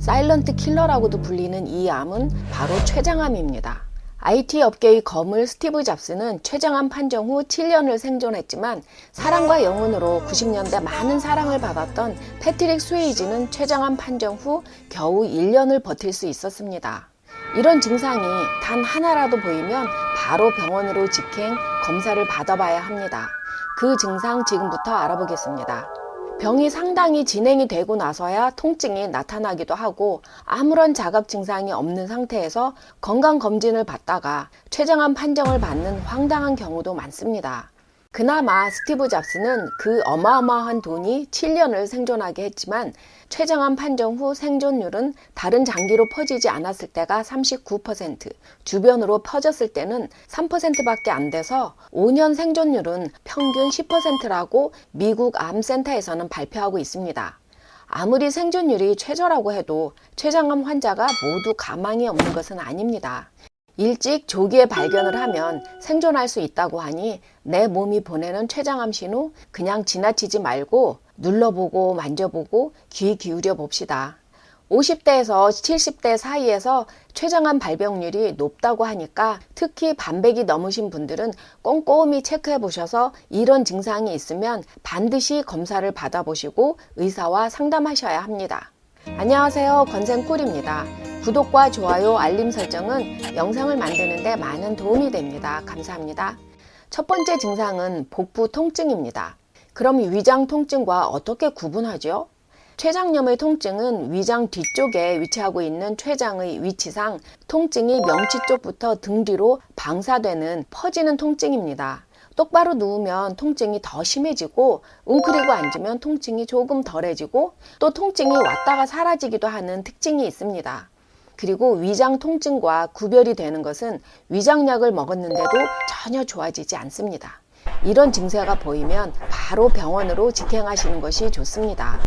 사일런트 킬러라고도 불리는 이 암은 바로 췌장암입니다. IT 업계의 거물 스티브 잡스는 췌장암 판정 후 7년을 생존했지만 사랑과 영혼으로 90년대 많은 사랑을 받았던 패트릭 스웨이지는 췌장암 판정 후 겨우 1년을 버틸 수 있었습니다. 이런 증상이 단 하나라도 보이면 바로 병원으로 직행, 검사를 받아봐야 합니다. 그 증상 지금부터 알아보겠습니다. 병이 상당히 진행이 되고 나서야 통증이 나타나기도 하고 아무런 자각 증상이 없는 상태에서 건강검진을 받다가 췌장암 판정을 받는 황당한 경우도 많습니다. 그나마 스티브 잡스는 그 어마어마한 돈이 7년을 생존하게 했지만 췌장암 판정 후 생존율은 다른 장기로 퍼지지 않았을 때가 39%, 주변으로 퍼졌을 때는 3%밖에 안 돼서 5년 생존율은 평균 10%라고 미국 암센터에서는 발표하고 있습니다. 아무리 생존율이 최저라고 해도 췌장암 환자가 모두 가망이 없는 것은 아닙니다. 일찍 조기에 발견을 하면 생존할 수 있다고 하니 내 몸이 보내는 췌장암 신호 그냥 지나치지 말고 눌러보고 만져보고 귀 기울여 봅시다. 50대에서 70대 사이에서 췌장암 발병률이 높다고 하니까 특히 반백이 넘으신 분들은 꼼꼼히 체크해 보셔서 이런 증상이 있으면 반드시 검사를 받아보시고 의사와 상담하셔야 합니다. 안녕하세요, 건생꿀입니다. 구독과 좋아요, 알림 설정은 영상을 만드는 데 많은 도움이 됩니다. 감사합니다. 첫 번째 증상은 복부 통증입니다. 그럼 위장 통증과 어떻게 구분하죠? 췌장염의 통증은 위장 뒤쪽에 위치하고 있는 췌장의 위치상 통증이 명치 쪽부터 등 뒤로 방사되는 퍼지는 통증입니다. 똑바로 누우면 통증이 더 심해지고 웅크리고 앉으면 통증이 조금 덜해지고 또 통증이 왔다가 사라지기도 하는 특징이 있습니다. 그리고 위장 통증과 구별이 되는 것은 위장약을 먹었는데도 전혀 좋아지지 않습니다. 이런 증세가 보이면 바로 병원으로 직행하시는 것이 좋습니다.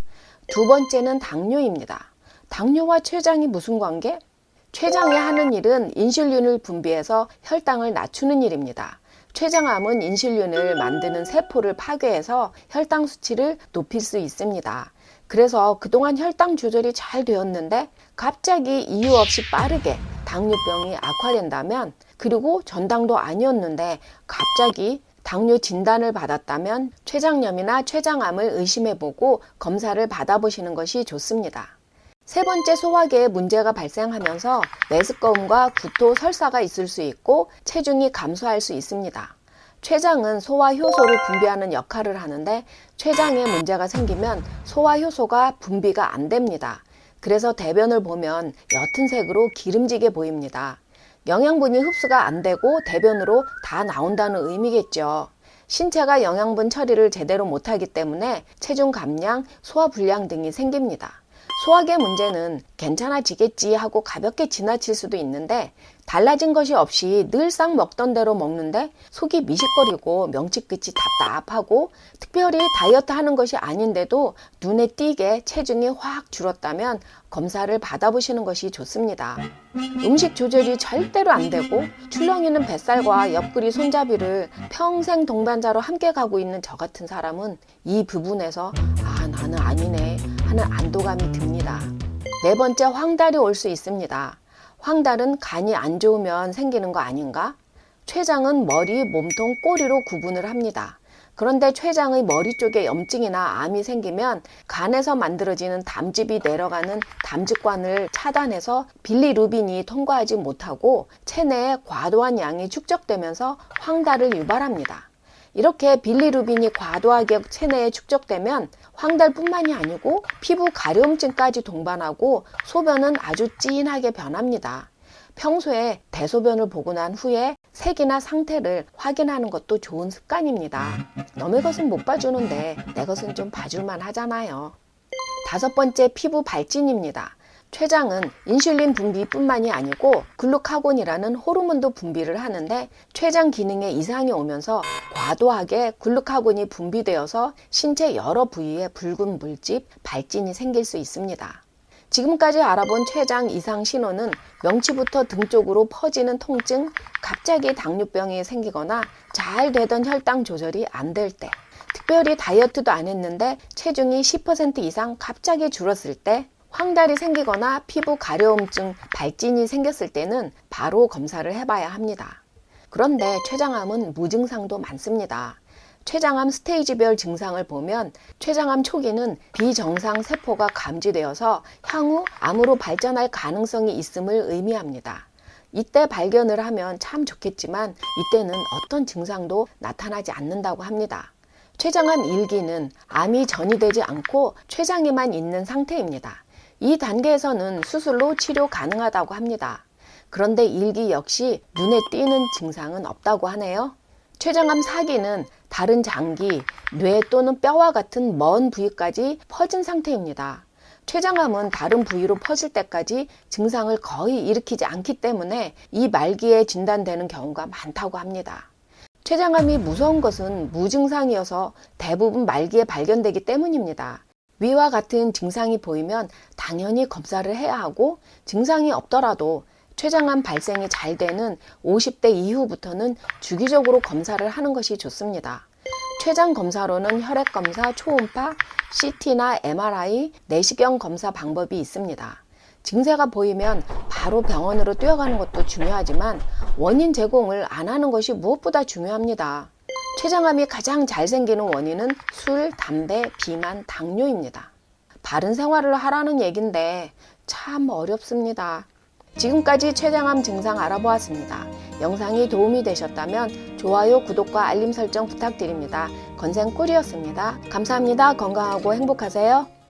두 번째는 당뇨입니다. 당뇨와 췌장이 무슨 관계? 췌장이 하는 일은 인슐린을 분비해서 혈당을 낮추는 일입니다. 췌장암은 인슐린을 만드는 세포를 파괴해서 혈당 수치를 높일 수 있습니다. 그래서 그동안 혈당 조절이 잘 되었는데 갑자기 이유 없이 빠르게 당뇨병이 악화된다면, 그리고 전당도 아니었는데 갑자기 당뇨 진단을 받았다면 췌장염이나 췌장암을 의심해보고 검사를 받아보시는 것이 좋습니다. 세 번째, 소화계에 문제가 발생하면서 메스꺼움과 구토, 설사가 있을 수 있고 체중이 감소할 수 있습니다. 췌장은 소화효소를 분비하는 역할을 하는데 췌장에 문제가 생기면 소화효소가 분비가 안 됩니다. 그래서 대변을 보면 옅은 색으로 기름지게 보입니다. 영양분이 흡수가 안 되고 대변으로 다 나온다는 의미겠죠. 신체가 영양분 처리를 제대로 못하기 때문에 체중 감량, 소화불량 등이 생깁니다. 소화계 문제는 괜찮아지겠지 하고 가볍게 지나칠 수도 있는데 달라진 것이 없이 늘상 먹던 대로 먹는데 속이 미식거리고 명치 끝이 답답하고 특별히 다이어트 하는 것이 아닌데도 눈에 띄게 체중이 확 줄었다면 검사를 받아보시는 것이 좋습니다. 음식 조절이 절대로 안 되고 출렁이는 뱃살과 옆구리 손잡이를 평생 동반자로 함께 가고 있는 저 같은 사람은 이 부분에서 나는 아니네 하는 안도감이 듭니다. 네 번째, 황달이 올 수 있습니다. 황달은 간이 안 좋으면 생기는 거 아닌가? 췌장은 머리, 몸통, 꼬리로 구분을 합니다. 그런데 췌장의 머리 쪽에 염증이나 암이 생기면 간에서 만들어지는 담즙이 내려가는 담즙관을 차단해서 빌리루빈이 통과하지 못하고 체내에 과도한 양이 축적되면서 황달을 유발합니다. 이렇게 빌리루빈이 과도하게 체내에 축적되면 황달뿐만이 아니고 피부 가려움증까지 동반하고 소변은 아주 진하게 변합니다. 평소에 대소변을 보고 난 후에 색이나 상태를 확인하는 것도 좋은 습관입니다. 남의 것은 못 봐주는데 내 것은 좀 봐줄만 하잖아요. 다섯 번째, 피부 발진입니다. 췌장은 인슐린 분비뿐만이 아니고 글루카곤이라는 호르몬도 분비를 하는데 췌장 기능에 이상이 오면서 과도하게 글루카곤이 분비되어서 신체 여러 부위에 붉은 물집, 발진이 생길 수 있습니다. 지금까지 알아본 췌장 이상 신호는 명치부터 등 쪽으로 퍼지는 통증, 갑자기 당뇨병이 생기거나 잘 되던 혈당 조절이 안 될 때, 특별히 다이어트도 안 했는데 체중이 10% 이상 갑자기 줄었을 때, 황달이 생기거나 피부 가려움증, 발진이 생겼을 때는 바로 검사를 해봐야 합니다. 그런데 췌장암은 무증상도 많습니다. 췌장암 스테이지별 증상을 보면 췌장암 초기는 비정상 세포가 감지되어서 향후 암으로 발전할 가능성이 있음을 의미합니다. 이때 발견을 하면 참 좋겠지만 이때는 어떤 증상도 나타나지 않는다고 합니다. 췌장암 1기는 암이 전이되지 않고 췌장에만 있는 상태입니다. 이 단계에서는 수술로 치료 가능하다고 합니다. 그런데 1기 역시 눈에 띄는 증상은 없다고 하네요. 췌장암 4기는 다른 장기, 뇌 또는 뼈와 같은 먼 부위까지 퍼진 상태입니다. 췌장암은 다른 부위로 퍼질 때까지 증상을 거의 일으키지 않기 때문에 이 말기에 진단되는 경우가 많다고 합니다. 췌장암이 무서운 것은 무증상이어서 대부분 말기에 발견되기 때문입니다. 위와 같은 증상이 보이면 당연히 검사를 해야 하고 증상이 없더라도 췌장암 발생이 잘 되는 50대 이후부터는 주기적으로 검사를 하는 것이 좋습니다. 췌장 검사로는 혈액검사, 초음파, CT나 MRI, 내시경 검사 방법이 있습니다. 증세가 보이면 바로 병원으로 뛰어가는 것도 중요하지만 원인 제공을 안 하는 것이 무엇보다 중요합니다. 췌장암이 가장 잘 생기는 원인은 술, 담배, 비만, 당뇨입니다. 바른 생활을 하라는 얘긴데 참 어렵습니다. 지금까지 췌장암 증상 알아보았습니다. 영상이 도움이 되셨다면 좋아요, 구독과 알림 설정 부탁드립니다. 건생꿀이었습니다. 감사합니다. 건강하고 행복하세요.